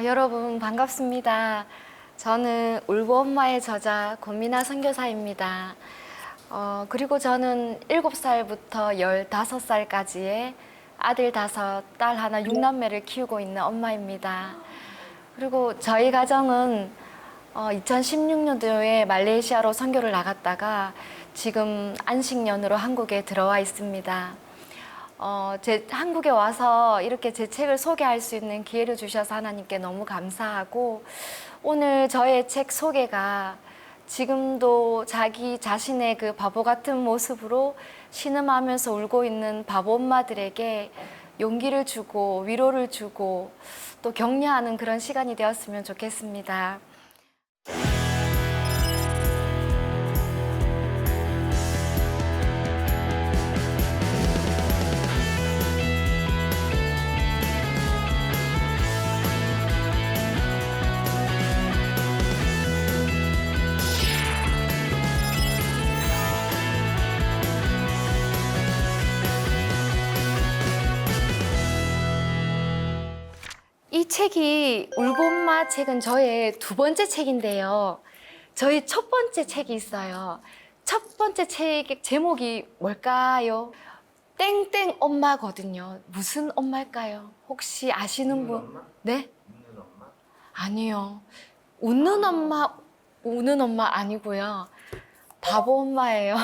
여러분 반갑습니다. 저는 울보 엄마의 저자 권미나 선교사입니다. 그리고 저는 7살부터 15살까지의 아들 5, 딸 하나 6남매를 키우고 있는 엄마입니다. 그리고 저희 가정은 2016년도에 말레이시아로 선교를 나갔다가 지금 안식년으로 한국에 들어와 있습니다. 한국에 와서 이렇게 제 책을 소개할 수 있는 기회를 주셔서 하나님께 너무 감사하고, 오늘 저의 책 소개가 지금도 자기 자신의 그 바보 같은 모습으로 신음하면서 울고 있는 바보 엄마들에게 용기를 주고 위로를 주고 또 격려하는 그런 시간이 되었으면 좋겠습니다. 이 책이 울보 엄마 책은 저의 2번째 책인데요. 저희 첫 번째 책이 있어요. 첫 번째 책 제목이 뭘까요? 땡땡 엄마거든요. 무슨 엄마일까요? 혹시 아시는 분? 엄마? 네? 웃는 엄마? 아니요. 웃는 엄마, 우는 엄마 아니고요. 바보 엄마예요.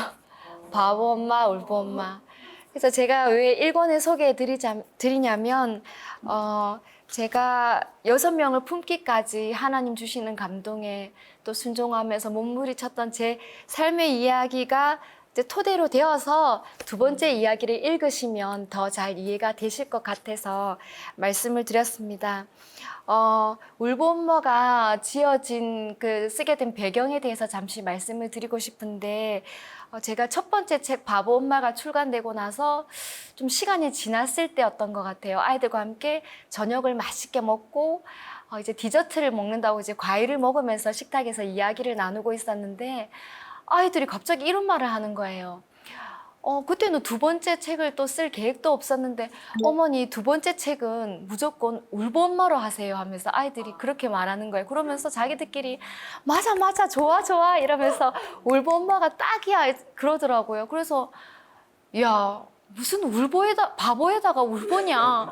바보 엄마, 울보 엄마. 그래서 제가 왜 1권을 소개해 드리냐면, 제가 6명을 품기까지 하나님 주시는 감동에 또 순종하면서 몸부림쳤던 제 삶의 이야기가 이제 토대로 되어서 2번째 이야기를 읽으시면 더 잘 이해가 되실 것 같아서 말씀을 드렸습니다. 울보 엄마가 지어진 쓰게 된 배경에 대해서 잠시 말씀을 드리고 싶은데, 제가 첫 번째 책 바보 엄마가 출간되고 나서 좀 시간이 지났을 때였던 것 같아요. 아이들과 함께 저녁을 맛있게 먹고 이제 디저트를 먹는다고 이제 과일을 먹으면서 식탁에서 이야기를 나누고 있었는데, 아이들이 갑자기 이런 말을 하는 거예요. 그때는 2번째 책을 또 쓸 계획도 없었는데, 어머니 2번째 책은 무조건 울보 엄마로 하세요 하면서 아이들이 그렇게 말하는 거예요. 그러면서 자기들끼리 맞아 맞아 좋아 좋아 이러면서 울보 엄마가 딱이야 그러더라고요. 그래서 야, 무슨 바보에다가 울보냐,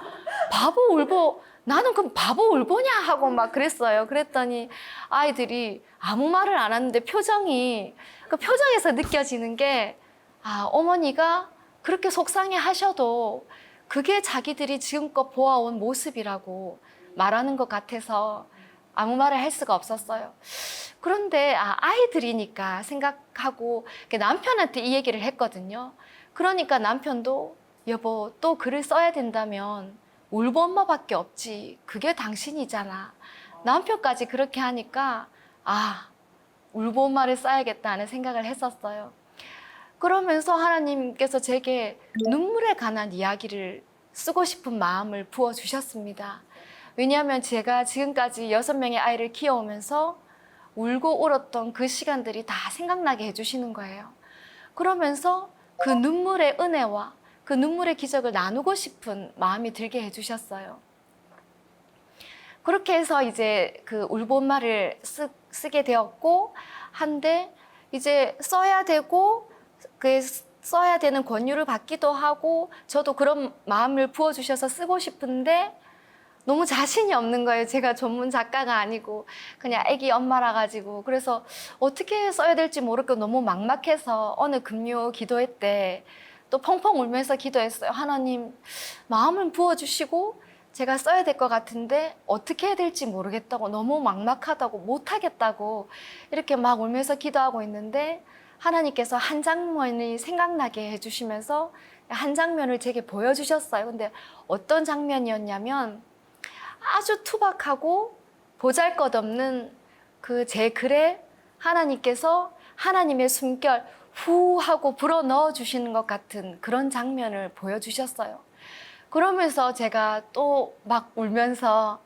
바보 울보, 나는 그럼 바보 울보냐 하고 막 그랬어요. 그랬더니 아이들이 아무 말을 안 하는데 그 표정에서 느껴지는 게, 어머니가 그렇게 속상해 하셔도 그게 자기들이 지금껏 보아온 모습이라고 말하는 것 같아서 아무 말을 할 수가 없었어요. 그런데 아이들이니까 생각하고 남편한테 이 얘기를 했거든요. 그러니까 남편도 여보 또 글을 써야 된다면 울보 엄마밖에 없지, 그게 당신이잖아. 남편까지 그렇게 하니까 울보 엄마를 써야겠다는 생각을 했었어요. 그러면서 하나님께서 제게 눈물에 관한 이야기를 쓰고 싶은 마음을 부어주셨습니다. 왜냐하면 제가 지금까지 6명의 아이를 키워오면서 울고 울었던 그 시간들이 다 생각나게 해주시는 거예요. 그러면서 그 눈물의 은혜와 그 눈물의 기적을 나누고 싶은 마음이 들게 해주셨어요. 그렇게 해서 이제 그 울보 엄마를 쓰게 되었고, 한데 이제 써야 되고 써야 되는 권유를 받기도 하고 저도 그런 마음을 부어주셔서 쓰고 싶은데 너무 자신이 없는 거예요. 제가 전문 작가가 아니고 그냥 애기 엄마라 가지고. 그래서 어떻게 써야 될지 모르고 너무 막막해서 어느 금요 기도회 때 또 펑펑 울면서 기도했어요. 하나님, 마음을 부어주시고 제가 써야 될 것 같은데 어떻게 해야 될지 모르겠다고, 너무 막막하다고, 못하겠다고 이렇게 막 울면서 기도하고 있는데, 하나님께서 한 장면이 생각나게 해주시면서 한 장면을 제게 보여주셨어요. 근데 어떤 장면이었냐면, 아주 투박하고 보잘것없는 그 제 글에 하나님께서 하나님의 숨결 후 하고 불어 넣어 주시는 것 같은 그런 장면을 보여주셨어요. 그러면서 제가 또 막 울면서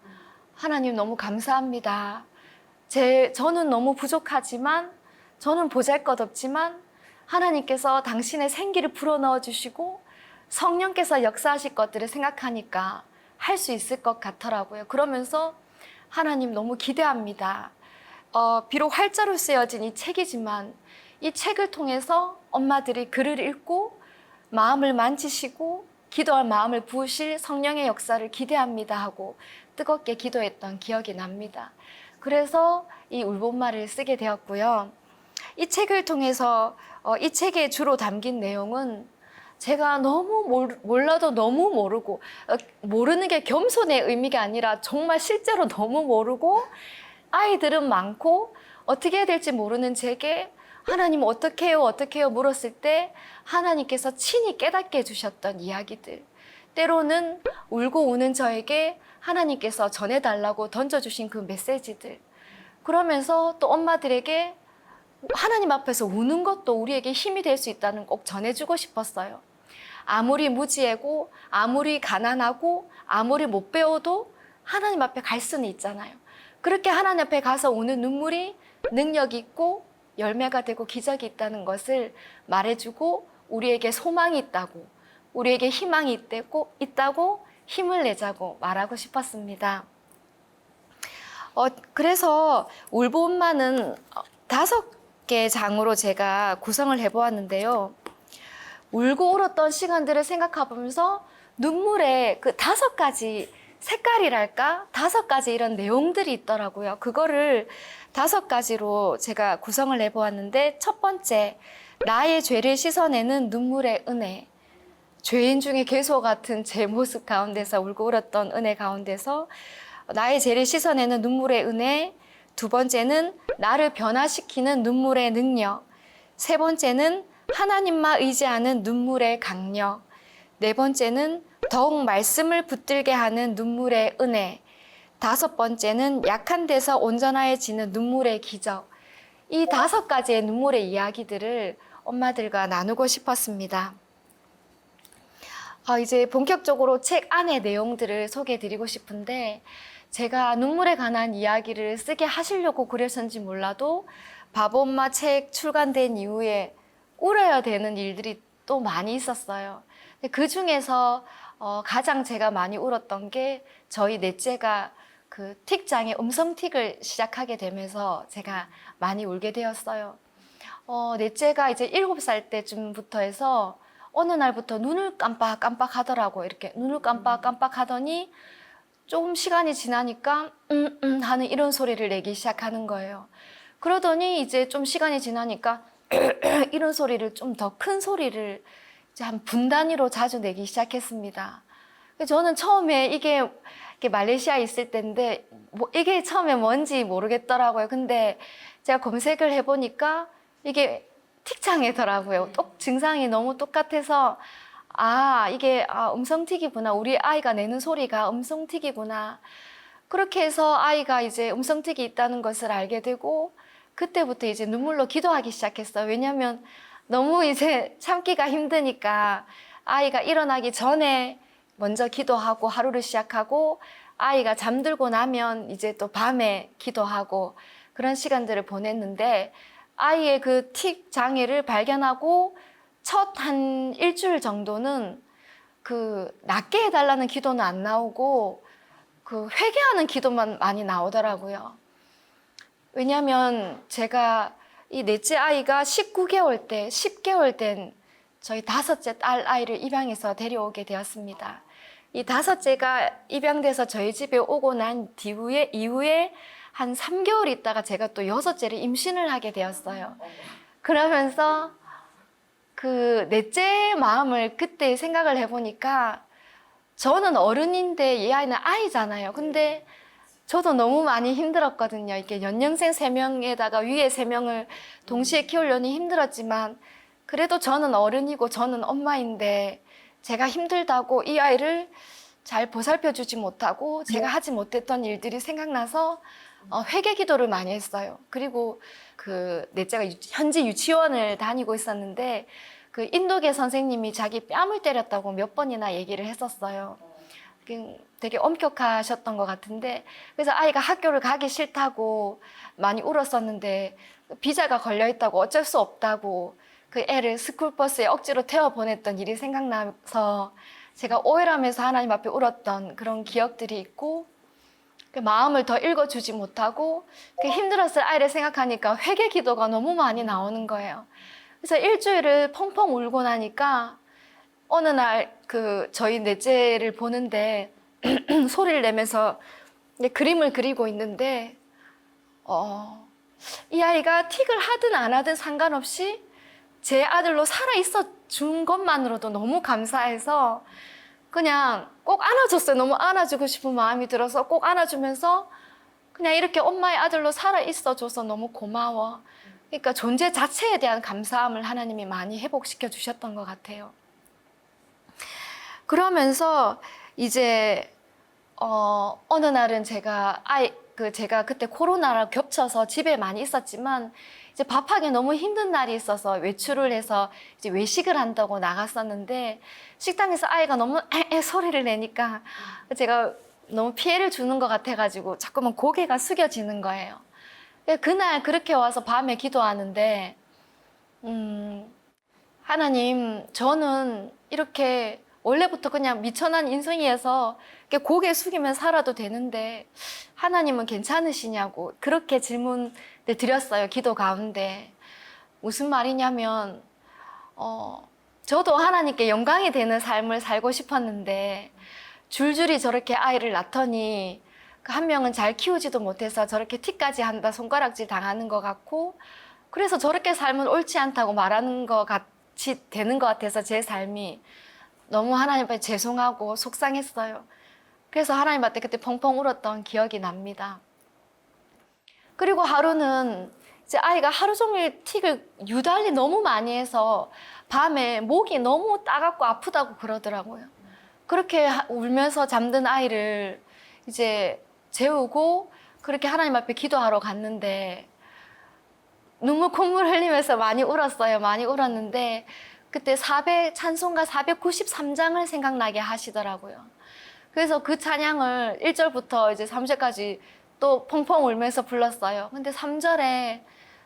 하나님 너무 감사합니다. 저는 너무 부족하지만, 저는 보잘것없지만 하나님께서 당신의 생기를 불어넣어 주시고 성령께서 역사하실 것들을 생각하니까 할 수 있을 것 같더라고요. 그러면서 하나님 너무 기대합니다. 비록 활자로 쓰여진 이 책이지만 이 책을 통해서 엄마들이 글을 읽고 마음을 만지시고 기도할 마음을 부으실 성령의 역사를 기대합니다 하고 뜨겁게 기도했던 기억이 납니다. 그래서 이 울봄마를 쓰게 되었고요. 이 책을 통해서 이 책에 주로 담긴 내용은 제가 너무 몰라도 너무 모르고 모르는 게 겸손의 의미가 아니라 정말 실제로 너무 모르고 아이들은 많고 어떻게 해야 될지 모르는 제게 하나님 어떻게 해요? 어떻게 해요? 물었을 때 하나님께서 친히 깨닫게 해주셨던 이야기들, 때로는 울고 우는 저에게 하나님께서 전해달라고 던져주신 그 메시지들, 그러면서 또 엄마들에게 하나님 앞에서 우는 것도 우리에게 힘이 될 수 있다는 꼭 전해주고 싶었어요. 아무리 무지하고 아무리 가난하고 아무리 못 배워도 하나님 앞에 갈 수는 있잖아요. 그렇게 하나님 앞에 가서 우는 눈물이 능력 있고 열매가 되고 기적이 있다는 것을 말해주고 우리에게 소망이 있다고, 우리에게 희망이 있다고 힘을 내자고 말하고 싶었습니다. 그래서 울보엄마는 5개 장으로 제가 구성을 해보았는데요. 울고 울었던 시간들을 생각해보면서 눈물의 그 5가지 색깔이랄까? 5가지 이런 내용들이 있더라고요. 그거를 5가지로 제가 구성을 해보았는데, 첫 번째, 나의 죄를 씻어내는 눈물의 은혜. 죄인 중에 괴수 같은 제 모습 가운데서 울고 울었던 은혜 가운데서 나의 죄를 씻어내는 눈물의 은혜. 두 번째는 나를 변화시키는 눈물의 능력. 세 번째는 하나님만 의지하는 눈물의 강력. 네 번째는 더욱 말씀을 붙들게 하는 눈물의 은혜. 5번째는 약한 데서 온전해지는 눈물의 기적. 이 5가지의 눈물의 이야기들을 엄마들과 나누고 싶었습니다. 이제 본격적으로 책 안의 내용들을 소개해드리고 싶은데, 제가 눈물에 관한 이야기를 쓰게 하시려고 그랬는지 몰라도 바보엄마 책 출간된 이후에 울어야 되는 일들이 또 많이 있었어요. 그 중에서 가장 제가 많이 울었던 게 저희 넷째가 그 틱장애 음성틱을 시작하게 되면서 제가 많이 울게 되었어요. 넷째가 이제 7살 때쯤부터 해서 어느 날부터 눈을 깜빡깜빡 하더라고요. 이렇게 눈을 깜빡깜빡 하더니 조금 시간이 지나니까 하는 이런 소리를 내기 시작하는 거예요. 그러더니 이제 좀 시간이 지나니까 이런 소리를 좀 더 큰 소리를 이제 한 분 단위로 자주 내기 시작했습니다. 저는 처음에 이게 말레이시아에 있을 때인데 이게 처음에 뭔지 모르겠더라고요. 근데 제가 검색을 해보니까 이게 틱장애더라고요. 증상이 너무 똑같아서 이게 음성틱이구나. 우리 아이가 내는 소리가 음성틱이구나. 그렇게 해서 아이가 이제 음성틱이 있다는 것을 알게 되고 그때부터 이제 눈물로 기도하기 시작했어요. 왜냐하면 너무 이제 참기가 힘드니까 아이가 일어나기 전에 먼저 기도하고 하루를 시작하고 아이가 잠들고 나면 이제 또 밤에 기도하고 그런 시간들을 보냈는데, 아이의 그 틱 장애를 발견하고 첫 한 일주일 정도는 그 낫게 해달라는 기도는 안 나오고 그 회개하는 기도만 많이 나오더라고요. 왜냐하면 제가 이 넷째 아이가 10개월 된 저희 5째 딸 아이를 입양해서 데려오게 되었습니다. 이 5째가 입양돼서 저희 집에 오고 난 이후에 한 3개월 있다가 제가 또 6째를 임신을 하게 되었어요. 그러면서 그 넷째 마음을 그때 생각을 해보니까 저는 어른인데 이 아이는 아이잖아요. 근데 저도 너무 많이 힘들었거든요. 이게 연년생 3명에다가 위에 3명을 동시에 키우려니 힘들었지만 그래도 저는 어른이고 저는 엄마인데 제가 힘들다고 이 아이를 잘 보살펴 주지 못하고 제가 하지 못했던 일들이 생각나서 회개 기도를 많이 했어요. 그리고 그 넷째가 현지 유치원을 다니고 있었는데 그 인도계 선생님이 자기 뺨을 때렸다고 몇 번이나 얘기를 했었어요. 되게 엄격하셨던 것 같은데, 그래서 아이가 학교를 가기 싫다고 많이 울었었는데 비자가 걸려 있다고 어쩔 수 없다고 그 애를 스쿨버스에 억지로 태워 보냈던 일이 생각나서 제가 오열하면서 하나님 앞에 울었던 그런 기억들이 있고, 마음을 더 읽어주지 못하고 힘들었을 아이를 생각하니까 회개 기도가 너무 많이 나오는 거예요. 그래서 일주일을 펑펑 울고 나니까 어느 날 저희 넷째를 보는데 소리를 내면서 그림을 그리고 있는데 이 아이가 틱을 하든 안 하든 상관없이 제 아들로 살아있어 준 것만으로도 너무 감사해서 그냥 꼭 안아줬어요. 너무 안아주고 싶은 마음이 들어서 꼭 안아주면서 그냥 이렇게 엄마의 아들로 살아있어 줘서 너무 고마워. 그러니까 존재 자체에 대한 감사함을 하나님이 많이 회복시켜 주셨던 것 같아요. 그러면서 이제 어느 날은 제가 그때 코로나랑 겹쳐서 집에 많이 있었지만 이제 밥하기 너무 힘든 날이 있어서 외출을 해서 이제 외식을 한다고 나갔었는데 식당에서 아이가 너무 소리를 내니까 제가 너무 피해를 주는 것 같아가지고 자꾸만 고개가 숙여지는 거예요. 그날 그렇게 와서 밤에 기도하는데 하나님, 저는 이렇게 원래부터 그냥 미천한 인생이어서 고개 숙이면 살아도 되는데 하나님은 괜찮으시냐고 그렇게 질문을 드렸어요. 기도 가운데. 무슨 말이냐면 저도 하나님께 영광이 되는 삶을 살고 싶었는데 줄줄이 저렇게 아이를 낳더니 한 명은 잘 키우지도 못해서 저렇게 티까지 한다 손가락질 당하는 것 같고 그래서 저렇게 살면 옳지 않다고 말하는 것 같이 되는 것 같아서 제 삶이 너무 하나님 앞에 죄송하고 속상했어요. 그래서 하나님 앞에 그때 펑펑 울었던 기억이 납니다. 그리고 하루는 이제 아이가 하루 종일 틱을 유달리 너무 많이 해서 밤에 목이 너무 따갑고 아프다고 그러더라고요. 그렇게 울면서 잠든 아이를 이제 재우고 그렇게 하나님 앞에 기도하러 갔는데 눈물 콧물 흘리면서 많이 울었어요. 많이 울었는데 그때 찬송가 493장을 생각나게 하시더라고요. 그래서 그 찬양을 1절부터 이제 3절까지 또 펑펑 울면서 불렀어요. 근데 3절에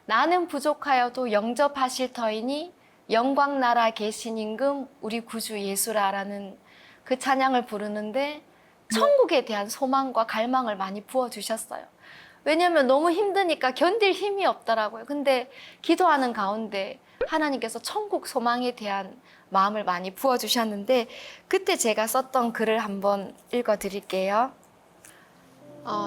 나는 부족하여도 영접하실 터이니 영광 나라 계신 임금 우리 구주 예수라라는 그 찬양을 부르는데 천국에 대한 소망과 갈망을 많이 부어주셨어요. 왜냐하면 너무 힘드니까 견딜 힘이 없더라고요. 근데 기도하는 가운데 하나님께서 천국 소망에 대한 마음을 많이 부어주셨는데 그때 제가 썼던 글을 한번 읽어드릴게요.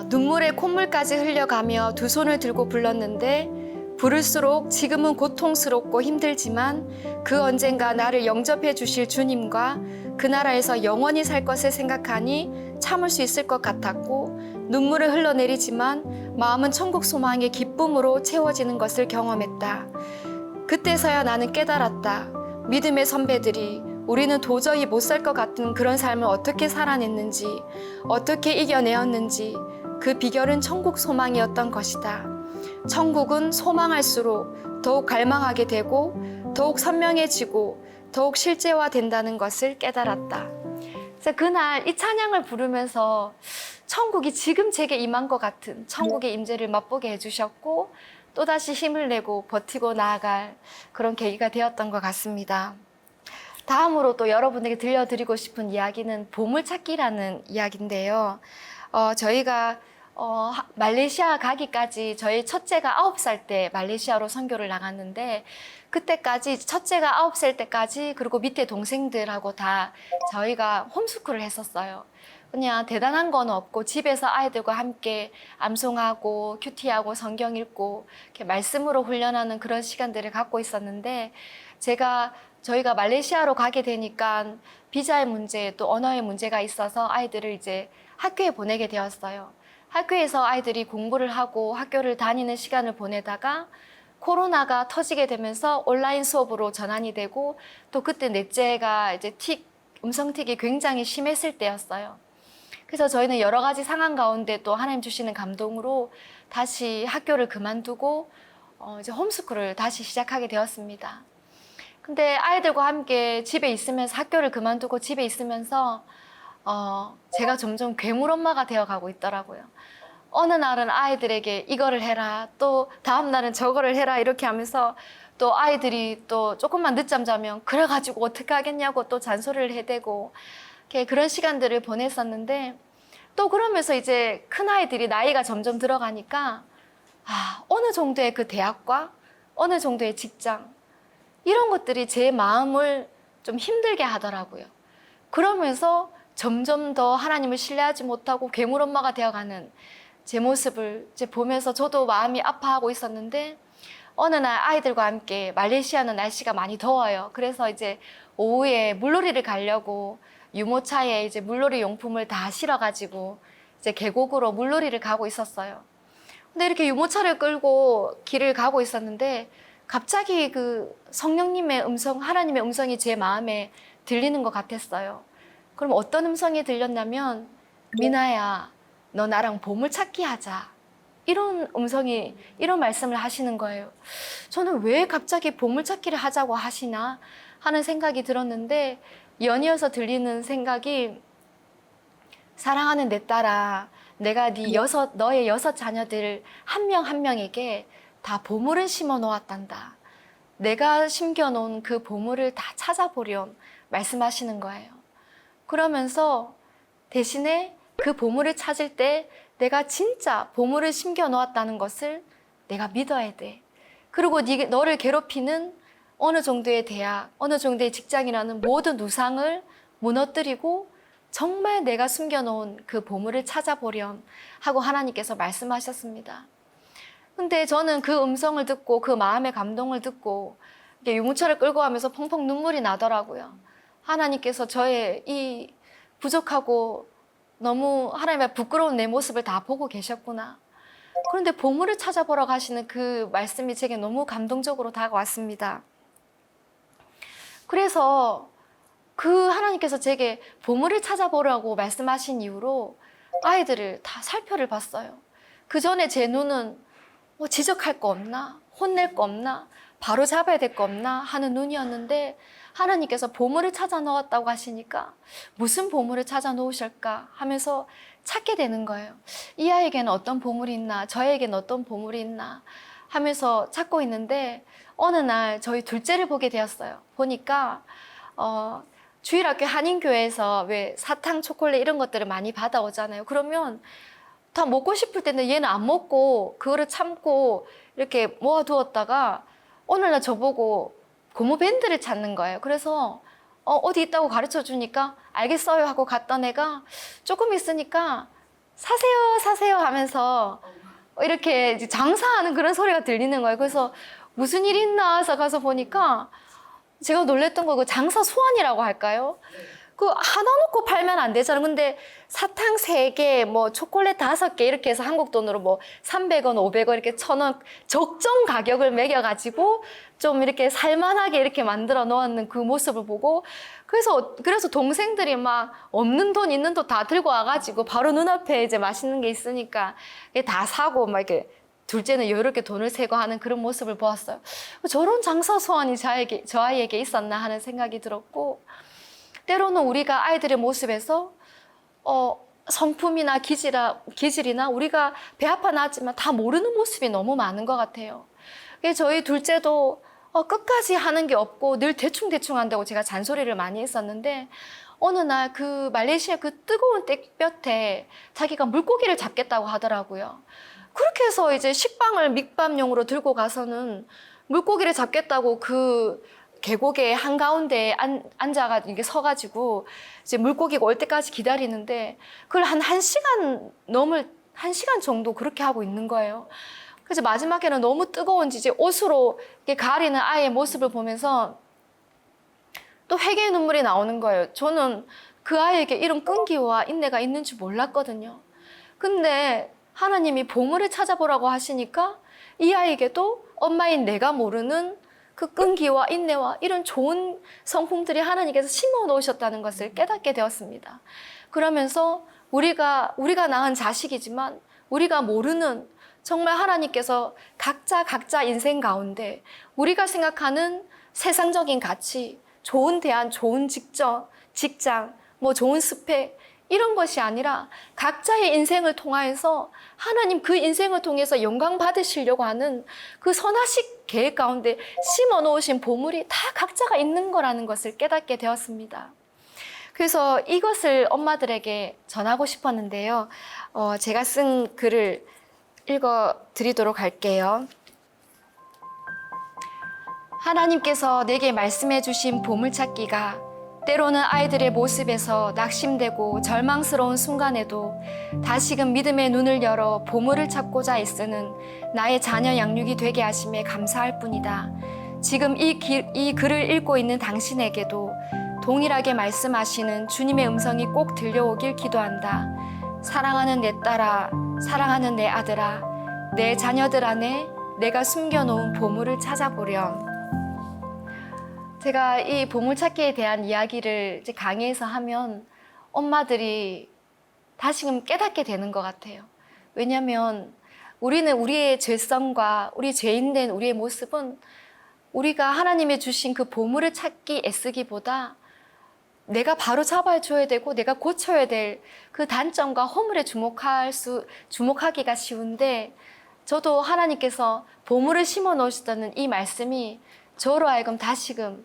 눈물에 콧물까지 흘려가며 두 손을 들고 불렀는데 부를수록 지금은 고통스럽고 힘들지만 그 언젠가 나를 영접해 주실 주님과 그 나라에서 영원히 살 것을 생각하니 참을 수 있을 것 같았고 눈물을 흘러내리지만 마음은 천국 소망의 기쁨으로 채워지는 것을 경험했다. 그때서야 나는 깨달았다. 믿음의 선배들이 우리는 도저히 못 살 것 같은 그런 삶을 어떻게 살아냈는지, 어떻게 이겨내었는지 그 비결은 천국 소망이었던 것이다. 천국은 소망할수록 더욱 갈망하게 되고 더욱 선명해지고 더욱 실제화된다는 것을 깨달았다. 그래서 그날 이 찬양을 부르면서 천국이 지금 제게 임한 것 같은 천국의 임재를 맛보게 해주셨고 또다시 힘을 내고 버티고 나아갈 그런 계기가 되었던 것 같습니다. 다음으로 또 여러분에게 들려드리고 싶은 이야기는 보물찾기라는 이야기인데요. 저희가 말레이시아 가기까지 저희 첫째가 9살 때 말레이시아로 선교를 나갔는데 그때까지 첫째가 9살 때까지 그리고 밑에 동생들하고 다 저희가 홈스쿨을 했었어요. 그냥 대단한 건 없고 집에서 아이들과 함께 암송하고 큐티하고 성경 읽고 이렇게 말씀으로 훈련하는 그런 시간들을 갖고 있었는데 저희가 말레이시아로 가게 되니까 비자의 문제 또 언어의 문제가 있어서 아이들을 이제 학교에 보내게 되었어요. 학교에서 아이들이 공부를 하고 학교를 다니는 시간을 보내다가 코로나가 터지게 되면서 온라인 수업으로 전환이 되고 또 그때 넷째가 이제 음성틱이 굉장히 심했을 때였어요. 그래서 저희는 여러 가지 상황 가운데 또 하나님 주시는 감동으로 다시 학교를 그만두고 이제 홈스쿨을 다시 시작하게 되었습니다. 근데 아이들과 함께 집에 있으면서 학교를 그만두고 집에 있으면서 제가 점점 괴물 엄마가 되어가고 있더라고요. 어느 날은 아이들에게 이거를 해라, 또 다음 날은 저거를 해라 이렇게 하면서 또 아이들이 또 조금만 늦잠 자면 그래가지고 어떻게 하겠냐고 또 잔소리를 해대고 그런 시간들을 보냈었는데 또 그러면서 이제 큰아이들이 나이가 점점 들어가니까 어느 정도의 그 대학과 어느 정도의 직장 이런 것들이 제 마음을 좀 힘들게 하더라고요. 그러면서 점점 더 하나님을 신뢰하지 못하고 괴물 엄마가 되어가는 제 모습을 이제 보면서 저도 마음이 아파하고 있었는데, 어느 날 아이들과 함께, 말레이시아는 날씨가 많이 더워요. 그래서 이제 오후에 물놀이를 가려고 유모차에 이제 물놀이 용품을 다 실어가지고 이제 계곡으로 물놀이를 가고 있었어요. 근데 이렇게 유모차를 끌고 길을 가고 있었는데 갑자기 그 성령님의 음성, 하나님의 음성이 제 마음에 들리는 것 같았어요. 그럼 어떤 음성이 들렸냐면, 미나야, 너 나랑 보물찾기 하자. 이런 음성이, 이런 말씀을 하시는 거예요. 저는 왜 갑자기 보물찾기를 하자고 하시나 하는 생각이 들었는데, 연이어서 들리는 생각이, 사랑하는 내 딸아, 내가 너의 6 자녀들 한 명 한 명에게 다 보물을 심어 놓았단다. 내가 심겨놓은 그 보물을 다 찾아보렴 말씀하시는 거예요. 그러면서 대신에 그 보물을 찾을 때 내가 진짜 보물을 심겨 놓았다는 것을 내가 믿어야 돼. 그리고 너를 괴롭히는 어느 정도의 대학, 어느 정도의 직장이라는 모든 우상을 무너뜨리고 정말 내가 숨겨놓은 그 보물을 찾아보렴 하고 하나님께서 말씀하셨습니다. 근데 저는 그 음성을 듣고 그 마음의 감동을 듣고 유모차를 끌고 가면서 펑펑 눈물이 나더라고요. 하나님께서 저의 이 부족하고 너무 하나님의 부끄러운 내 모습을 다 보고 계셨구나. 그런데 보물을 찾아보러 가시는 그 말씀이 제게 너무 감동적으로 다가왔습니다. 그래서 그 하나님께서 제게 보물을 찾아보라고 말씀하신 이후로 아이들을 다 살펴를 봤어요. 그 전에 제 눈은 지적할 거 없나? 혼낼 거 없나? 바로 잡아야 될 거 없나? 하는 눈이었는데, 하나님께서 보물을 찾아 놓았다고 하시니까 무슨 보물을 찾아 놓으실까 하면서 찾게 되는 거예요. 이 아이에게는 어떤 보물이 있나? 저에게는 어떤 보물이 있나? 하면서 찾고 있는데, 어느 날 저희 둘째를 보게 되었어요. 보니까 주일학교 한인교회에서 왜 사탕, 초콜릿 이런 것들을 많이 받아오잖아요. 그러면 다 먹고 싶을 때는 얘는 안 먹고 그거를 참고 이렇게 모아두었다가 오늘날 저보고 고무밴드를 찾는 거예요. 그래서 어디 있다고 가르쳐 주니까 알겠어요 하고 갔던 애가 조금 있으니까 사세요 사세요 하면서 이렇게 이제 장사하는 그런 소리가 들리는 거예요. 그래서 무슨 일 있나 해서 가서 보니까 제가 놀랬던 거, 그 장사 소환이라고 할까요? 그 하나 놓고 팔면 안 되잖아요. 근데 사탕 3개, 뭐 초콜릿 5개 이렇게 해서 한국 돈으로 뭐 300원, 500원 이렇게 1,000원 적정 가격을 매겨가지고 좀 이렇게 살만하게 이렇게 만들어 놓았는 그 모습을 보고, 그래서 동생들이 막 없는 돈 있는 돈 다 들고 와가지고 바로 눈앞에 이제 맛있는 게 있으니까 다 사고 막 이렇게, 둘째는 여유롭게 돈을 세고 하는 그런 모습을 보았어요. 저런 장사 소원이 저 아이에게 있었나 하는 생각이 들었고, 때로는 우리가 아이들의 모습에서 성품이나 기질이나 우리가 배 아파 나왔지만 다 모르는 모습이 너무 많은 것 같아요. 저희 둘째도 끝까지 하는 게 없고 늘 대충대충 한다고 제가 잔소리를 많이 했었는데, 어느 날 그 말레이시아 그 뜨거운 땡볕에 자기가 물고기를 잡겠다고 하더라고요. 그렇게 해서 이제 식빵을 밑밥용으로 들고 가서는 물고기를 잡겠다고 그 계곡의 한가운데에 앉아가지고 이게 서가지고 이제 물고기가 올 때까지 기다리는데, 그걸 한 1시간 정도 그렇게 하고 있는 거예요. 그래서 마지막에는 너무 뜨거운지 이제 옷으로 이렇게 가리는 아이의 모습을 보면서 또 회개의 눈물이 나오는 거예요. 저는 그 아이에게 이런 끈기와 인내가 있는지 몰랐거든요. 근데 하나님이 보물을 찾아보라고 하시니까 이 아이에게도 엄마인 내가 모르는 그 끈기와 인내와 이런 좋은 성품들이 하나님께서 심어 놓으셨다는 것을 깨닫게 되었습니다. 그러면서 우리가 낳은 자식이지만 우리가 모르는, 정말 하나님께서 각자 인생 가운데 우리가 생각하는 세상적인 가치, 좋은 대안, 좋은 직장, 뭐 좋은 스펙, 이런 것이 아니라 각자의 인생을 통하여서 하나님 그 인생을 통해서 영광 받으시려고 하는 그 선하신 계획 가운데 심어 놓으신 보물이 다 각자가 있는 거라는 것을 깨닫게 되었습니다. 그래서 이것을 엄마들에게 전하고 싶었는데요. 제가 쓴 글을 읽어 드리도록 할게요. 하나님께서 내게 말씀해 주신 보물찾기가 때로는 아이들의 모습에서 낙심되고 절망스러운 순간에도 다시금 믿음의 눈을 열어 보물을 찾고자 애쓰는 나의 자녀 양육이 되게 하심에 감사할 뿐이다. 지금 이 글을 읽고 있는 당신에게도 동일하게 말씀하시는 주님의 음성이 꼭 들려오길 기도한다. 사랑하는 내 딸아, 사랑하는 내 아들아, 내 자녀들 안에 내가 숨겨놓은 보물을 찾아보렴. 제가 이 보물찾기에 대한 이야기를 이제 강의에서 하면 엄마들이 다시금 깨닫게 되는 것 같아요. 왜냐하면 우리는 우리의 죄성과 우리 죄인된 우리의 모습은 우리가 하나님의 주신 그 보물을 찾기 애쓰기보다 내가 바로 잡아줘야 되고 내가 고쳐야 될 그 단점과 허물에 주목하기가 쉬운데, 저도 하나님께서 보물을 심어 놓으셨다는 이 말씀이 저로 하여금 다시금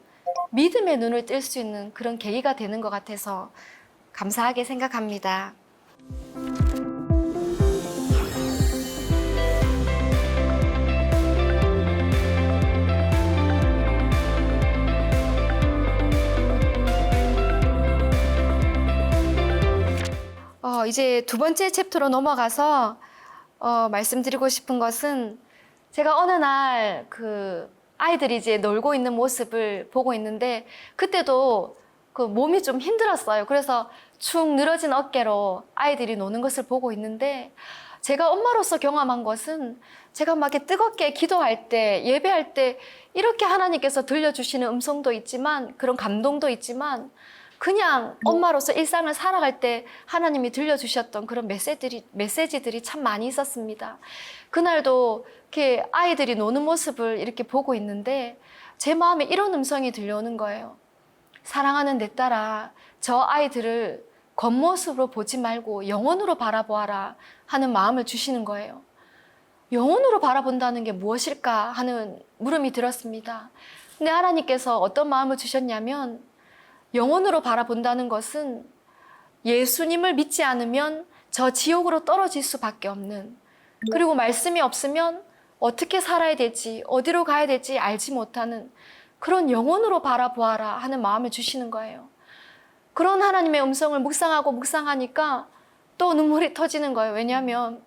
믿음의 눈을 뜰 수 있는 그런 계기가 되는 것 같아서 감사하게 생각합니다. 이제 두 번째 챕터로 넘어가서 말씀드리고 싶은 것은, 제가 어느 날 그 아이들이 이제 놀고 있는 모습을 보고 있는데 그때도 그 몸이 좀 힘들었어요. 그래서 축 늘어진 어깨로 아이들이 노는 것을 보고 있는데, 제가 엄마로서 경험한 것은 제가 막 이렇게 뜨겁게 기도할 때, 예배할 때 이렇게 하나님께서 들려주시는 음성도 있지만, 그런 감동도 있지만, 그냥 엄마로서 일상을 살아갈 때 하나님이 들려주셨던 그런 메시지들이 참 많이 있었습니다. 그날도 이렇게 아이들이 노는 모습을 이렇게 보고 있는데 제 마음에 이런 음성이 들려오는 거예요. 사랑하는 내 딸아, 저 아이들을 겉모습으로 보지 말고 영혼으로 바라보아라 하는 마음을 주시는 거예요. 영혼으로 바라본다는 게 무엇일까 하는 물음이 들었습니다. 근데 하나님께서 어떤 마음을 주셨냐면, 영혼으로 바라본다는 것은 예수님을 믿지 않으면 저 지옥으로 떨어질 수밖에 없는, 그리고 말씀이 없으면 어떻게 살아야 될지, 어디로 가야 될지 알지 못하는 그런 영혼으로 바라보아라 하는 마음을 주시는 거예요. 그런 하나님의 음성을 묵상하니까 또 눈물이 터지는 거예요. 왜냐하면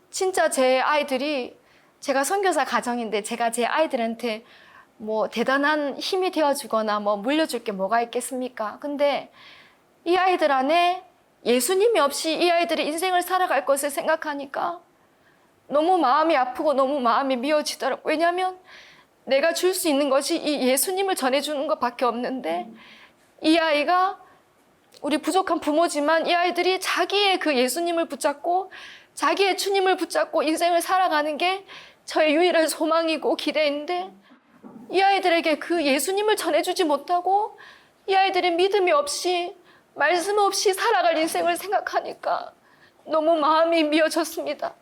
진짜 제 아이들이, 제가 선교사 가정인데 제가 제 아이들한테 뭐 대단한 힘이 되어주거나 뭐 물려줄 게 뭐가 있겠습니까? 근데 이 아이들 안에 예수님이 없이 이 아이들의 인생을 살아갈 것을 생각하니까 너무 마음이 아프고 너무 마음이 미어지더라고요. 왜냐하면 내가 줄 수 있는 것이 이 예수님을 전해주는 것밖에 없는데, 이 아이가, 우리 부족한 부모지만 이 아이들이 자기의 그 예수님을 붙잡고 자기의 주님을 붙잡고 인생을 살아가는 게 저의 유일한 소망이고 기대인데, 이 아이들에게 그 예수님을 전해주지 못하고 이 아이들의 믿음이 없이, 말씀 없이 살아갈 인생을 생각하니까 너무 마음이 미어졌습니다.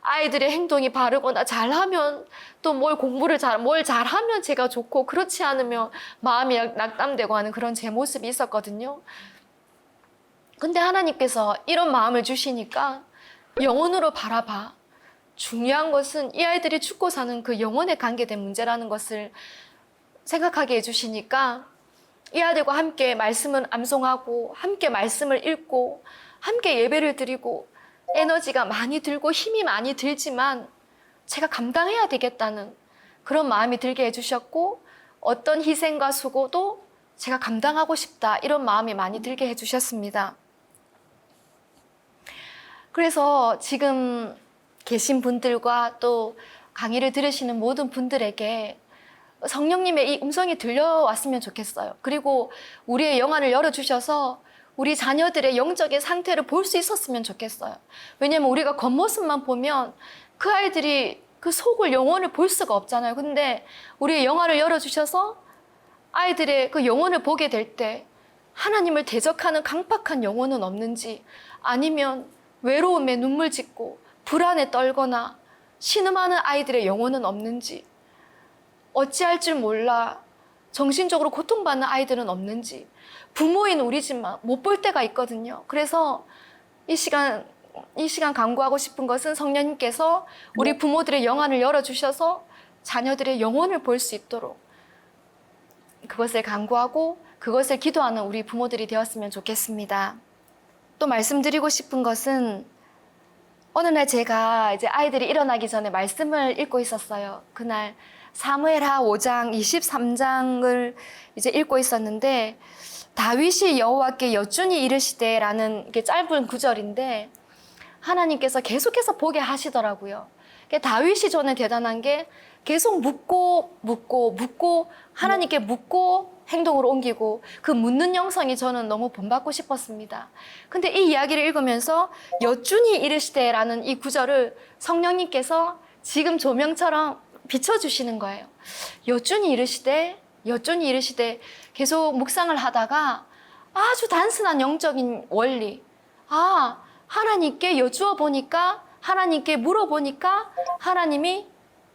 아이들의 행동이 바르거나 잘하면 또 뭘 잘하면 제가 좋고, 그렇지 않으면 마음이 낙담되고 하는 그런 제 모습이 있었거든요. 근데 하나님께서 이런 마음을 주시니까 영혼으로 바라봐. 중요한 것은 이 아이들이 죽고 사는 그 영혼에 관계된 문제라는 것을 생각하게 해주시니까, 이 아이들과 함께 말씀을 암송하고 함께 말씀을 읽고 함께 예배를 드리고 에너지가 많이 들고 힘이 많이 들지만 제가 감당해야 되겠다는 그런 마음이 들게 해주셨고, 어떤 희생과 수고도 제가 감당하고 싶다 이런 마음이 많이 들게 해주셨습니다. 그래서 지금 계신 분들과 또 강의를 들으시는 모든 분들에게 성령님의 이 음성이 들려왔으면 좋겠어요. 그리고 우리의 영안을 열어주셔서 우리 자녀들의 영적인 상태를 볼 수 있었으면 좋겠어요. 왜냐하면 우리가 겉모습만 보면 그 아이들이 그 속을, 영혼을 볼 수가 없잖아요. 근데 우리의 영안을 열어주셔서 아이들의 그 영혼을 보게 될 때 하나님을 대적하는 강팍한 영혼은 없는지, 아니면 외로움에 눈물 짓고 불안에 떨거나 신음하는 아이들의 영혼은 없는지, 어찌할 줄 몰라 정신적으로 고통받는 아이들은 없는지, 부모인 우리지만 못 볼 때가 있거든요. 그래서 이 시간 강구하고 싶은 것은 성령님께서 우리 부모들의 영안을 열어주셔서 자녀들의 영혼을 볼 수 있도록 그것을 간구하고 그것을 기도하는 우리 부모들이 되었으면 좋겠습니다. 또 말씀드리고 싶은 것은 어느 날 제가 이제 아이들이 일어나기 전에 말씀을 읽고 있었어요. 그날 사무엘하 5장 23장을 이제 읽고 있었는데 다윗이 여호와께 여쭈니 이르시되라는 이게 짧은 구절인데 하나님께서 계속해서 보게 하시더라고요. 다윗이 저는 대단한 게 계속 묻고 하나님께 묻고 행동으로 옮기고 그 묻는 영성이 저는 너무 본받고 싶었습니다. 근데 이 이야기를 읽으면서 여쭈니 이르시되라는 이 구절을 성령님께서 지금 조명처럼 비춰주시는 거예요. 여쭈니 이르시되 계속 묵상을 하다가 아주 단순한 영적인 원리, 하나님께 여쭈어 보니까, 하나님께 물어보니까 하나님이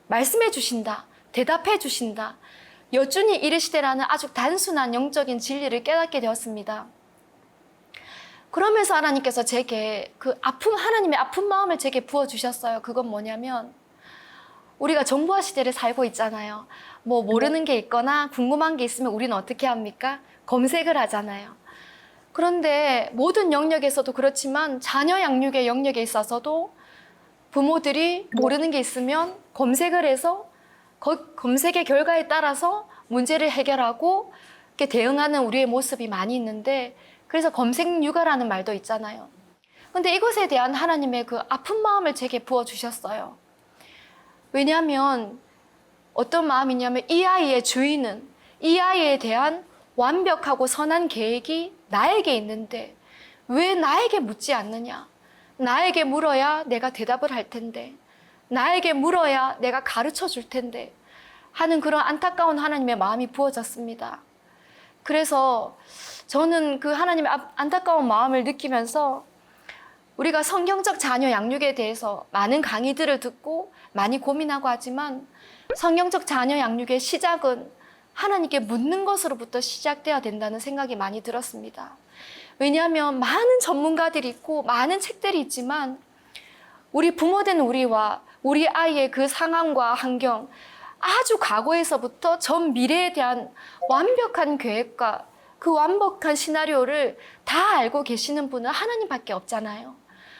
말씀해 주신다, 대답해 주신다. 여쭈니 이르시되라는 아주 단순한 영적인 진리를 깨닫게 되었습니다. 그러면서 하나님께서 제게 하나님의 아픈 마음을 제게 부어주셨어요. 그건 뭐냐면 우리가 정보화 시대를 살고 있잖아요. 뭐 모르는 게 있거나 궁금한 게 있으면 우리는 어떻게 합니까? 검색을 하잖아요. 그런데 모든 영역에서도 그렇지만 자녀 양육의 영역에 있어서도 부모들이 모르는 게 있으면 검색을 해서 검색의 결과에 따라서 문제를 해결하고 이렇게 대응하는 우리의 모습이 많이 있는데, 그래서 검색 육아라는 말도 있잖아요. 근데 이것에 대한 하나님의 그 아픈 마음을 제게 부어주셨어요. 왜냐하면 어떤 마음이냐면 이 아이의 주인은 이 아이에 대한 완벽하고 선한 계획이 나에게 있는데 왜 나에게 묻지 않느냐? 나에게 물어야 내가 대답을 할 텐데, 나에게 물어야 내가 가르쳐 줄 텐데 하는 그런 안타까운 하나님의 마음이 부어졌습니다. 그래서 저는 그 하나님의 안타까운 마음을 느끼면서 우리가 성경적 자녀 양육에 대해서 많은 강의들을 듣고 많이 고민하고 하지만 성경적 자녀 양육의 시작은 하나님께 묻는 것으로부터 시작돼야 된다는 생각이 많이 들었습니다. 왜냐하면 많은 전문가들이 있고 많은 책들이 있지만 우리 부모된 우리와 우리 아이의 그 상황과 환경, 아주 과거에서부터 전 미래에 대한 완벽한 계획과 그 완벽한 시나리오를 다 알고 계시는 분은 하나님밖에 없잖아요.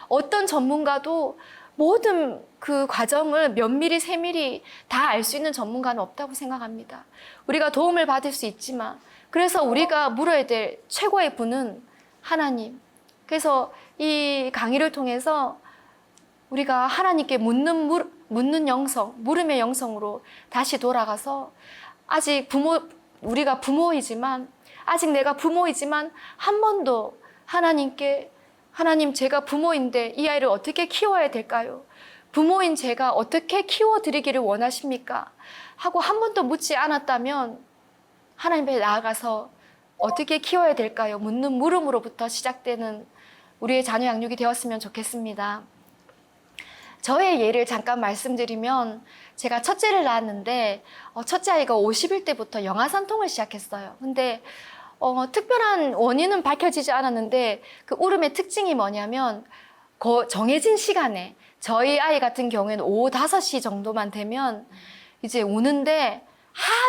어떤 전문가도 모든 그 과정을 면밀히 세밀히 다 알 수 있는 전문가는 없다고 생각합니다. 우리가 도움을 받을 수 있지만, 그래서 우리가 물어야 될 최고의 분은 하나님. 그래서 이 강의를 통해서 우리가 하나님께 묻는 영성, 물음의 영성으로 다시 돌아가서 아직 우리가 부모이지만, 아직 내가 부모이지만 한 번도 하나님께 하나님, 제가 부모인데 이 아이를 어떻게 키워야 될까요? 부모인 제가 어떻게 키워드리기를 원하십니까? 하고 한 번도 묻지 않았다면 하나님 앞에 나아가서 어떻게 키워야 될까요? 묻는 물음으로부터 시작되는 우리의 자녀 양육이 되었으면 좋겠습니다. 저의 예를 잠깐 말씀드리면 제가 첫째를 낳았는데 첫째 아이가 50일 때부터 영아산통을 시작했어요. 근데 특별한 원인은 밝혀지지 않았는데 그 울음의 특징이 뭐냐면 정해진 시간에, 저희 아이 같은 경우에는 오후 5시 정도만 되면 이제 우는데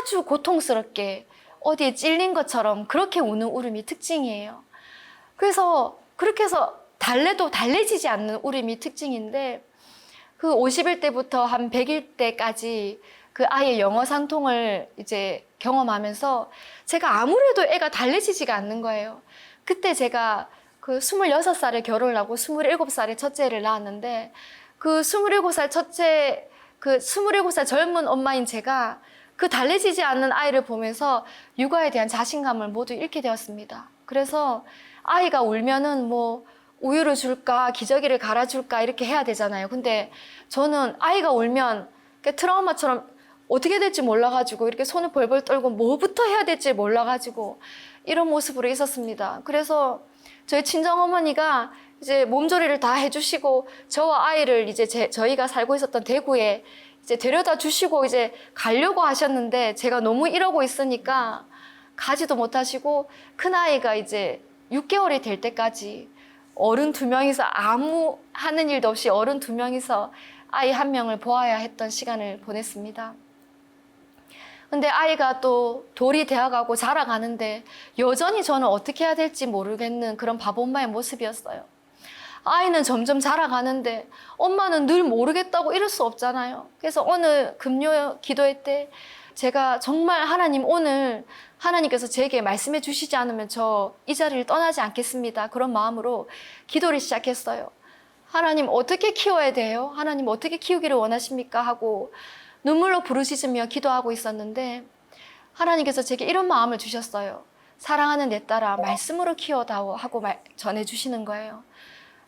아주 고통스럽게 어디에 찔린 것처럼 그렇게 우는 울음이 특징이에요. 그래서 그렇게 해서 달래도 달래지지 않는 울음이 특징인데 그 50일 때부터 한 100일 때까지 그 아이의 영어상통을 이제 경험하면서 제가 아무래도 애가 달래지지가 않는 거예요. 그때 제가 그 26살에 결혼을 하고 27살에 첫째를 낳았는데 그 27살 젊은 엄마인 제가 그 달래지지 않는 아이를 보면서 육아에 대한 자신감을 모두 잃게 되었습니다. 그래서 아이가 울면은 뭐 우유를 줄까 기저귀를 갈아줄까 이렇게 해야 되잖아요. 근데 저는 아이가 울면 트라우마처럼 어떻게 될지 몰라가지고 이렇게 손을 벌벌 떨고 뭐부터 해야 될지 몰라가지고 이런 모습으로 있었습니다. 그래서 저희 친정어머니가 이제 몸조리를 다 해주시고 저와 아이를 이제 저희가 살고 있었던 대구에 이제 데려다 주시고 이제 가려고 하셨는데 제가 너무 이러고 있으니까 가지도 못하시고 큰아이가 이제 6개월이 될 때까지 어른 2명이서 아무 하는 일도 없이 어른 2명이서 아이 1명을 보아야 했던 시간을 보냈습니다. 근데 아이가 또 돌이 되어가고 자라가는데 여전히 저는 어떻게 해야 될지 모르겠는 그런 바보 엄마의 모습이었어요. 아이는 점점 자라가는데 엄마는 늘 모르겠다고 이럴 수 없잖아요. 그래서 어느 금요 기도회 때 제가 정말 하나님 오늘 하나님께서 제게 말씀해 주시지 않으면 저 이 자리를 떠나지 않겠습니다. 그런 마음으로 기도를 시작했어요. 하나님 어떻게 키워야 돼요? 하나님 어떻게 키우기를 원하십니까? 하고 눈물로 부르짖으며 기도하고 있었는데 하나님께서 제게 이런 마음을 주셨어요. 사랑하는 내 딸아 말씀으로 키워다오 하고 전해주시는 거예요.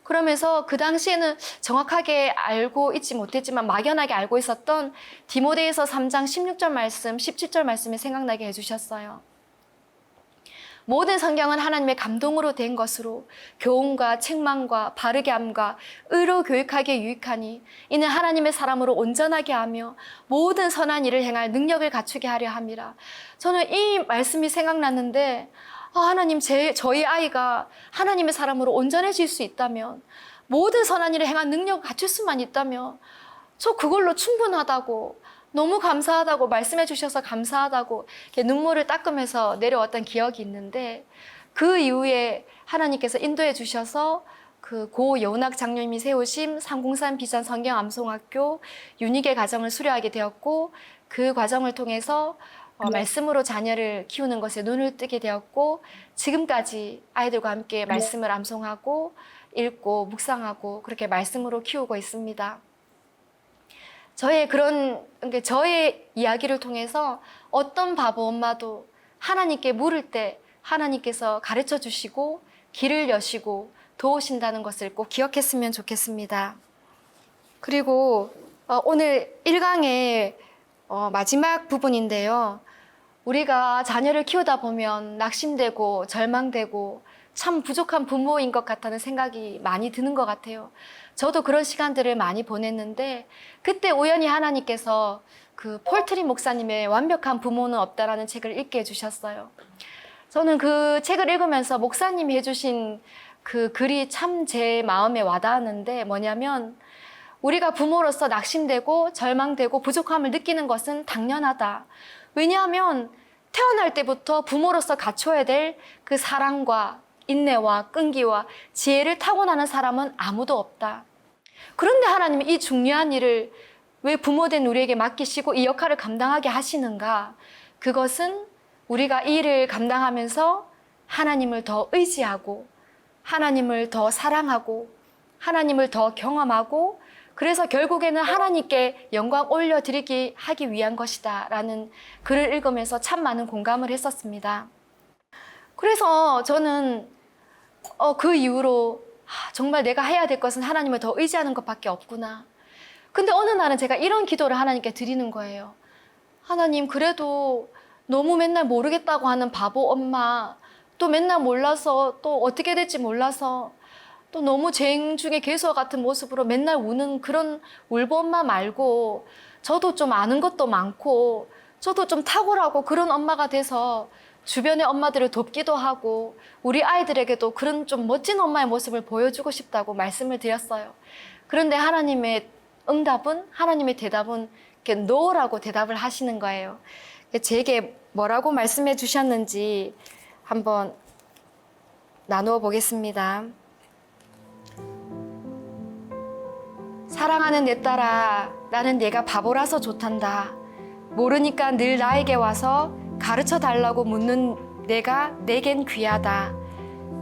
그러면서 그 당시에는 정확하게 알고 있지 못했지만 막연하게 알고 있었던 디모데후서 3장 16절 말씀, 17절 말씀이 생각나게 해주셨어요. 모든 성경은 하나님의 감동으로 된 것으로 교훈과 책망과 바르게 함과 의로 교육하기에 유익하니 이는 하나님의 사람으로 온전하게 하며 모든 선한 일을 행할 능력을 갖추게 하려 함이라. 저는 이 말씀이 생각났는데 하나님 저희 아이가 하나님의 사람으로 온전해질 수 있다면 모든 선한 일을 행한 능력을 갖출 수만 있다면 저 그걸로 충분하다고 너무 감사하다고 말씀해 주셔서 감사하다고 이렇게 눈물을 닦으면서 내려왔던 기억이 있는데 그 이후에 하나님께서 인도해 주셔서 그 고 여운학 장로님이 세우신 303 비전 성경 암송학교 윤희계 가정을 수료하게 되었고 그 과정을 통해서 말씀으로 자녀를 키우는 것에 눈을 뜨게 되었고 지금까지 아이들과 함께 말씀을 암송하고 읽고 묵상하고 그렇게 말씀으로 키우고 있습니다. 저의 이야기를 통해서 어떤 바보 엄마도 하나님께 물을 때 하나님께서 가르쳐 주시고 길을 여시고 도우신다는 것을 꼭 기억했으면 좋겠습니다. 그리고 오늘 1강의 마지막 부분인데요. 우리가 자녀를 키우다 보면 낙심되고 절망되고 참 부족한 부모인 것 같다는 생각이 많이 드는 것 같아요. 저도 그런 시간들을 많이 보냈는데 그때 우연히 하나님께서 그 폴트리 목사님의 완벽한 부모는 없다라는 책을 읽게 해주셨어요. 저는 그 책을 읽으면서 목사님이 해주신 그 글이 참 제 마음에 와닿았는데 뭐냐면 우리가 부모로서 낙심되고 절망되고 부족함을 느끼는 것은 당연하다. 왜냐하면 태어날 때부터 부모로서 갖춰야 될 그 사랑과 인내와 끈기와 지혜를 타고나는 사람은 아무도 없다. 그런데 하나님이 이 중요한 일을 왜 부모된 우리에게 맡기시고 이 역할을 감당하게 하시는가? 그것은 우리가 이 일을 감당하면서 하나님을 더 의지하고 하나님을 더 사랑하고 하나님을 더 경험하고 그래서 결국에는 하나님께 영광 올려드리기 하기 위한 것이다 라는 글을 읽으면서 참 많은 공감을 했었습니다. 그래서 저는 그 이후로 정말 내가 해야 될 것은 하나님을 더 의지하는 것밖에 없구나. 근데 어느 날은 제가 이런 기도를 하나님께 드리는 거예요. 하나님 그래도 너무 맨날 모르겠다고 하는 바보 엄마 또 맨날 몰라서 또 어떻게 될지 몰라서 또 너무 죄인 중에 괴수와 같은 모습으로 맨날 우는 그런 울보 엄마 말고 저도 좀 아는 것도 많고 저도 좀 탁월하고 그런 엄마가 돼서 주변의 엄마들을 돕기도 하고 우리 아이들에게도 그런 좀 멋진 엄마의 모습을 보여주고 싶다고 말씀을 드렸어요. 그런데 하나님의 대답은 이렇게 no라고 대답을 하시는 거예요. 제게 뭐라고 말씀해 주셨는지 한번 나누어 보겠습니다. 사랑하는 내 딸아, 나는 내가 바보라서 좋단다. 모르니까 늘 나에게 와서 가르쳐 달라고 묻는 내가 내겐 귀하다.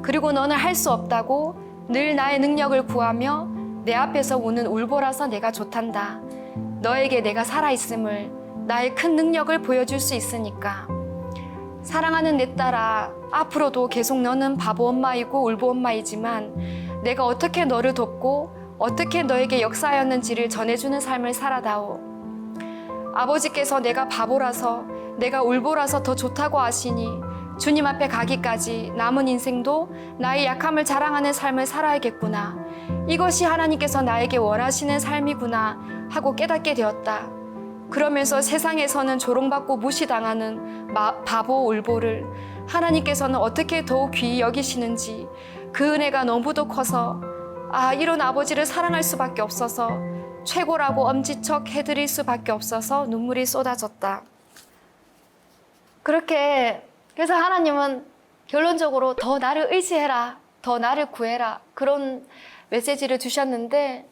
그리고 너는 할 수 없다고 늘 나의 능력을 구하며 내 앞에서 우는 울보라서 내가 좋단다. 너에게 내가 살아있음을 나의 큰 능력을 보여줄 수 있으니까. 사랑하는 내 딸아, 앞으로도 계속 너는 바보 엄마이고 울보 엄마이지만 내가 어떻게 너를 돕고 어떻게 너에게 역사하였는지를 전해주는 삶을 살아다오. 아버지께서 내가 바보라서 내가 울보라서 더 좋다고 하시니 주님 앞에 가기까지 남은 인생도 나의 약함을 자랑하는 삶을 살아야겠구나. 이것이 하나님께서 나에게 원하시는 삶이구나 하고 깨닫게 되었다. 그러면서 세상에서는 조롱받고 무시당하는 바보 울보를 하나님께서는 어떻게 더욱 귀히 여기시는지, 그 은혜가 너무도 커서 이런 아버지를 사랑할 수밖에 없어서, 최고라고 엄지척 해드릴 수밖에 없어서 눈물이 쏟아졌다. 그래서 하나님은 결론적으로 더 나를 의지해라, 더 나를 구해라, 그런 메시지를 주셨는데,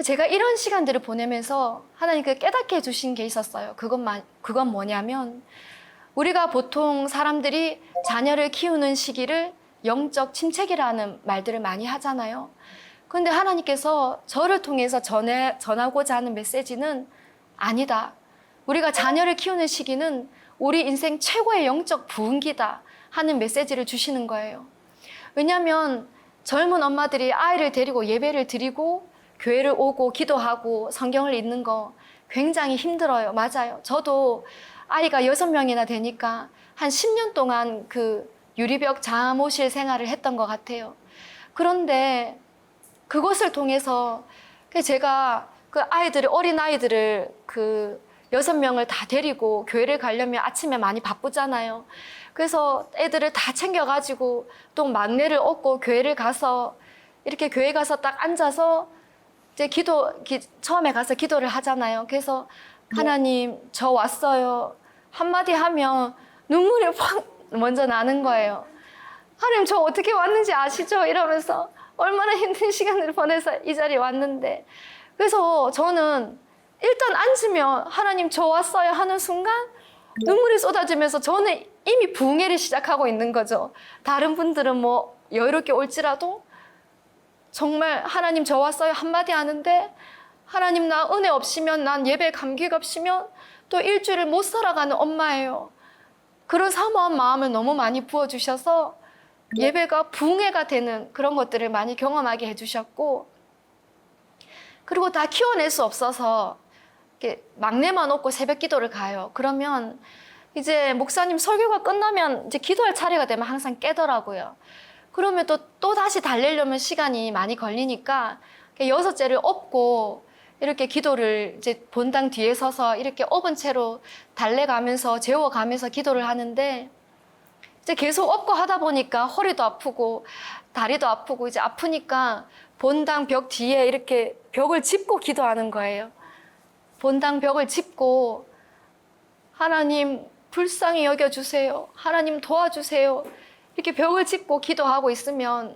제가 이런 시간들을 보내면서 하나님께 깨닫게 해주신 게 있었어요. 그건 뭐냐면, 우리가 보통 사람들이 자녀를 키우는 시기를 영적 침체기라는 말들을 많이 하잖아요. 그런데 하나님께서 저를 통해서 전하고자 하는 메시지는 아니다. 우리가 자녀를 키우는 시기는 우리 인생 최고의 영적 부흥기다 하는 메시지를 주시는 거예요. 왜냐하면 젊은 엄마들이 아이를 데리고 예배를 드리고 교회를 오고 기도하고 성경을 읽는 거 굉장히 힘들어요. 맞아요. 저도 아이가 6명이나 되니까 한 10년 동안 그 유리벽 잠옷실 생활을 했던 것 같아요. 그런데 그것을 통해서 제가 그 어린 아이들을 6명을 다 데리고 교회를 가려면 아침에 많이 바쁘잖아요. 그래서 애들을 다 챙겨가지고 또 막내를 업고 교회를 가서 이렇게 교회 가서 딱 앉아서 이제 처음에 가서 기도를 하잖아요. 그래서 하나님, 저 왔어요. 한마디 하면 눈물이 확 먼저 나는 거예요. 하나님, 저 어떻게 왔는지 아시죠? 이러면서 얼마나 힘든 시간을 보내서 이 자리에 왔는데. 그래서 저는 일단 앉으면 하나님, 저 왔어요 하는 순간 눈물이 쏟아지면서 저는 이미 부흥회를 시작하고 있는 거죠. 다른 분들은 뭐 여유롭게 올지라도 정말 하나님, 저 왔어요 한마디 하는데, 하나님, 나 은혜 없이면, 난 예배 감격 없이면 또 일주일을 못 살아가는 엄마예요. 그런 사모한 마음을 너무 많이 부어주셔서 예배가 부흥회가 되는 그런 것들을 많이 경험하게 해주셨고, 그리고 다 키워낼 수 없어서 이렇게 막내만 업고 새벽 기도를 가요. 그러면 이제 목사님 설교가 끝나면 이제 기도할 차례가 되면 항상 깨더라고요. 그러면 또 다시 달래려면 시간이 많이 걸리니까 6째를 업고 이렇게 기도를 이제 본당 뒤에 서서 이렇게 업은 채로 달래가면서 재워가면서 기도를 하는데, 이제 계속 업고 하다 보니까 허리도 아프고 다리도 아프고 이제 아프니까 본당 벽 뒤에 이렇게 벽을 짚고 기도하는 거예요. 본당 벽을 짚고 하나님 불쌍히 여겨주세요. 하나님 도와주세요. 이렇게 벽을 짚고 기도하고 있으면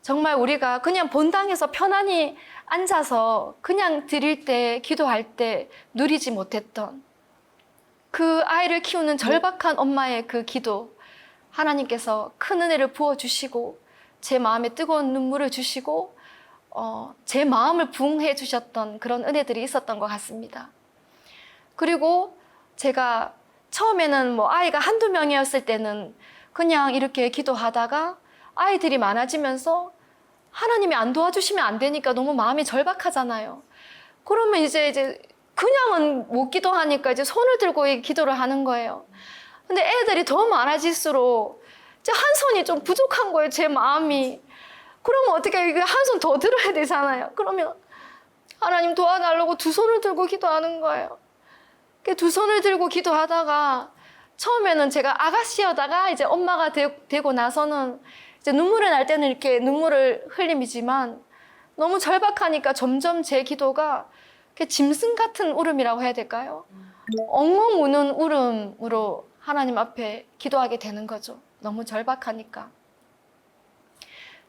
정말 우리가 그냥 본당에서 편안히 앉아서 그냥 드릴 때, 기도할 때 누리지 못했던 그 아이를 키우는 절박한 엄마의 그 기도, 하나님께서 큰 은혜를 부어주시고 제 마음에 뜨거운 눈물을 주시고 제 마음을 부흥해 주셨던 그런 은혜들이 있었던 것 같습니다. 그리고 제가 처음에는 뭐 아이가 한두 명이었을 때는 그냥 이렇게 기도하다가 아이들이 많아지면서 하나님이 안 도와주시면 안 되니까 너무 마음이 절박하잖아요. 그러면 이제 그냥은 못 기도하니까 이제 손을 들고 기도를 하는 거예요. 근데 애들이 더 많아질수록 이제 한 손이 좀 부족한 거예요, 제 마음이. 그러면 어떻게 한 손 더 들어야 되잖아요. 그러면 하나님 도와달라고 두 손을 들고 기도하는 거예요. 두 손을 들고 기도하다가 처음에는 제가 아가씨여다가 이제 엄마가 되고 나서는 이제 눈물이 날 때는 이렇게 눈물을 흘림이지만 너무 절박하니까 점점 제 기도가 짐승 같은 울음이라고 해야 될까요? 엉엉 우는 울음으로 하나님 앞에 기도하게 되는 거죠. 너무 절박하니까.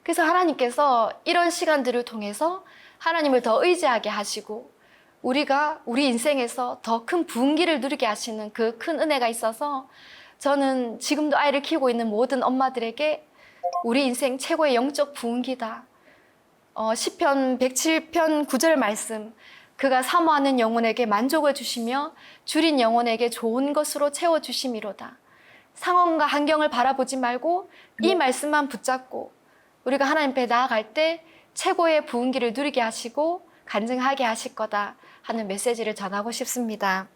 그래서 하나님께서 이런 시간들을 통해서 하나님을 더 의지하게 하시고 우리가 우리 인생에서 더 큰 부흥기를 누리게 하시는 그 큰 은혜가 있어서 저는 지금도 아이를 키우고 있는 모든 엄마들에게 우리 인생 최고의 영적 부흥기다. 시편 107편 9절 말씀, 그가 사모하는 영혼에게 만족을 주시며 줄인 영혼에게 좋은 것으로 채워주심이로다. 상황과 환경을 바라보지 말고 이 말씀만 붙잡고 우리가 하나님 앞에 나아갈 때 최고의 부흥기를 누리게 하시고 간증하게 하실 거다 하는 메시지를 전하고 싶습니다.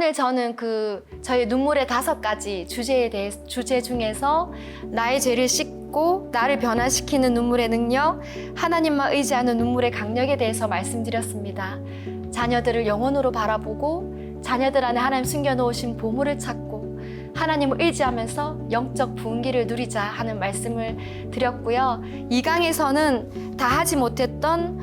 오늘 저는 저희 눈물의 5가지 주제 중에서 나의 죄를 씻고 나를 변화시키는 눈물의 능력, 하나님만 의지하는 눈물의 강력에 대해서 말씀드렸습니다. 자녀들을 영혼으로 바라보고 자녀들 안에 하나님 숨겨놓으신 보물을 찾고 하나님을 의지하면서 영적 부흥기를 누리자 하는 말씀을 드렸고요. 2강에서는 다 하지 못했던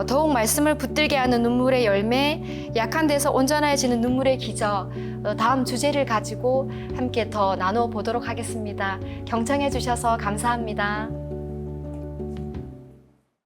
더욱 말씀을 붙들게 하는 눈물의 열매, 약한 데서 온전해지는 눈물의 기적, 다음 주제를 가지고 함께 더 나누어 보도록 하겠습니다. 경청해 주셔서 감사합니다.